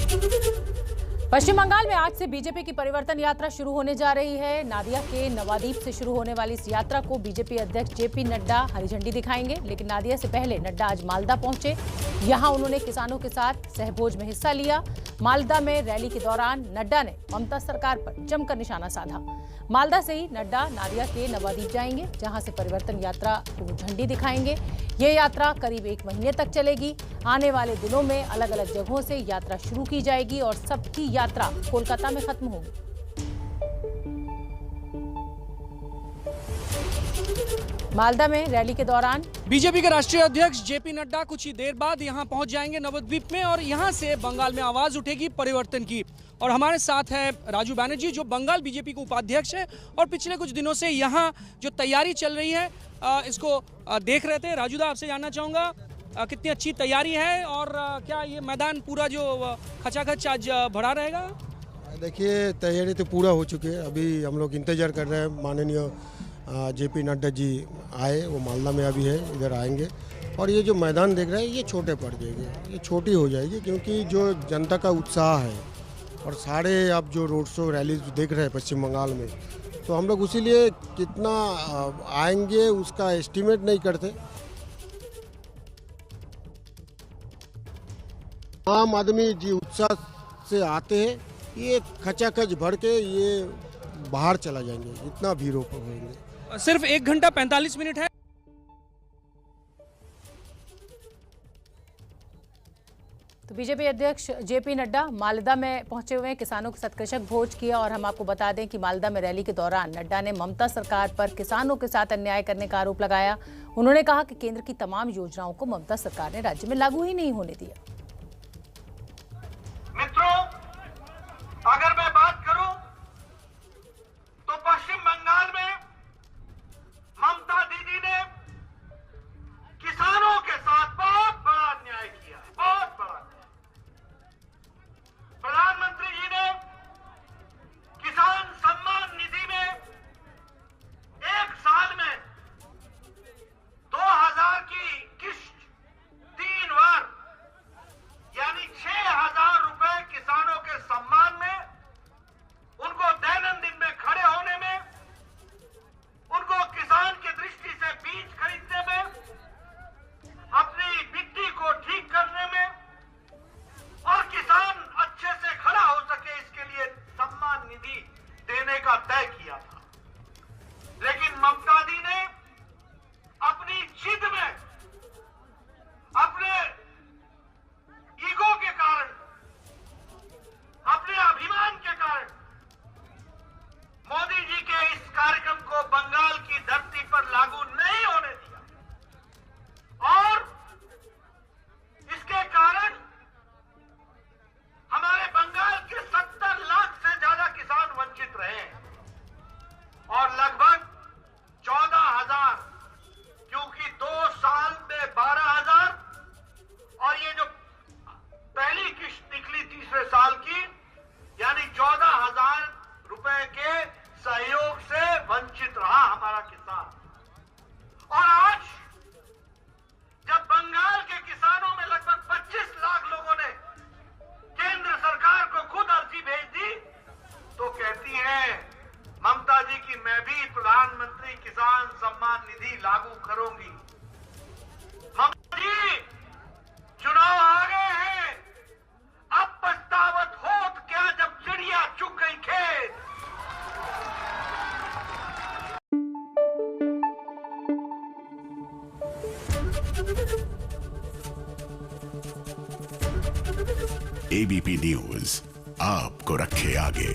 पश्चिम बंगाल में आज से बीजेपी की परिवर्तन यात्रा शुरू होने जा रही है। नादिया के नवादीप से शुरू होने वाली इस यात्रा को बीजेपी अध्यक्ष जेपी नड्डा हरी झंडी दिखाएंगे। लेकिन नादिया से पहले नड्डा आज मालदा पहुंचे। यहां उन्होंने किसानों के साथ सहभोज में हिस्सा लिया। मालदा में रैली के दौरान नड्डा ने ममता सरकार पर जमकर निशाना साधा। मालदा से ही नड्डा नादिया के नवादीप जाएंगे, जहां से परिवर्तन यात्रा को झंडी दिखाएंगे। ये यात्रा करीब 1 महीने तक चलेगी। आने वाले दिनों में अलग अलग जगहों से यात्रा शुरू की जाएगी और सबकी यात्रा कोलकाता में खत्म होगी। मालदा में रैली के दौरान बीजेपी के राष्ट्रीय अध्यक्ष जेपी नड्डा कुछ ही देर बाद यहां पहुंच जाएंगे नवद्वीप में, और यहां से बंगाल में आवाज उठेगी परिवर्तन की। और हमारे साथ है राजू बैनर्जी, जो बंगाल बीजेपी के उपाध्यक्ष है और पिछले कुछ दिनों से यहां जो तैयारी चल रही है इसको देख रहे थे। राजू दा, आपसे जानना चाहूंगा कितनी अच्छी तैयारी है और क्या ये मैदान पूरा जो खचाखच आज भरा रहेगा? देखिए, तैयारी तो पूरा हो चुकी है। अभी हम लोग इंतजार कर रहे हैं, माननीय जेपी नड्डा जी आए, वो मालदा में अभी है, इधर आएंगे। और ये जो मैदान देख रहे हैं ये छोटे पड़ जाएंगे, ये छोटी हो जाएगी, क्योंकि जो जनता का उत्साह है और सारे आप जो रोड शो रैली देख रहे हैं पश्चिम बंगाल में, तो हम लोग उसीलिए कितना आएंगे उसका एस्टिमेट नहीं करते। आम आदमी जी उत्साह से आते हैं, ये खचाखच भर के ये बाहर चला जाएंगे, इतना भीड़ होंगे। सिर्फ 1 घंटा 45 मिनट है। तो बीजेपी अध्यक्ष जेपी नड्डा मालदा में पहुंचे हुए हैं, किसानों के साथ कृषक भोज किया। और हम आपको बता दें कि मालदा में रैली के दौरान नड्डा ने ममता सरकार पर किसानों के साथ अन्याय करने का आरोप लगाया। उन्होंने कहा कि केंद्र की तमाम योजनाओं को ममता सरकार ने राज्य में लागू ही नहीं होने दिया। मित्रों, अगर मैं बात करूं तो पश्चिम बंगाल में ममता दीदी ने किसानों के साथ बहुत बड़ा अन्याय किया है, बहुत बड़ा। प्रधानमंत्री जी ने किसान सम्मान निधि में 1 साल में 2000 की किस्त 3 बार, यानी 6000 रुपए किसानों के सम्मान में, उनको दैनंदिन में खड़े होने में, उनको किसान की दृष्टि से बीज खरीदने में, अपनी मिट्टी को ठीक करने में और किसान अच्छे से खड़ा हो सके, इसके लिए सम्मान निधि देने का तय किया था। लेकिन ममता दी ने अपनी जिद में, अपने ईगो के कारण, अपने अभिमान के कारण मोदी जी के इस कार्यक्रम को बंगाल की धरती पर लागू नहीं होने दिया। और इसके कारण हमारे बंगाल के 70 लाख से ज्यादा किसान वंचित रहे और लगभग 14,000, क्योंकि 2 साल में 12,000 और ये जो पहली किस्त निकली तीसरे साल की, यानी 14,000 रुपए के सहयोग से वंचित रहा हमारा किसान। और आज जब बंगाल के किसानों में लगभग 25 लाख लोगों ने केंद्र सरकार को खुद अर्जी भेज दी, तो कहती है ममता जी की मैं भी प्रधानमंत्री किसान सम्मान निधि लागू करूंगी। ममता जी, चुनाव आ गए हैं, अब पछतावत होत क्या जब चिड़िया चुग गई खेत। एबीपी न्यूज आपको रखे आगे।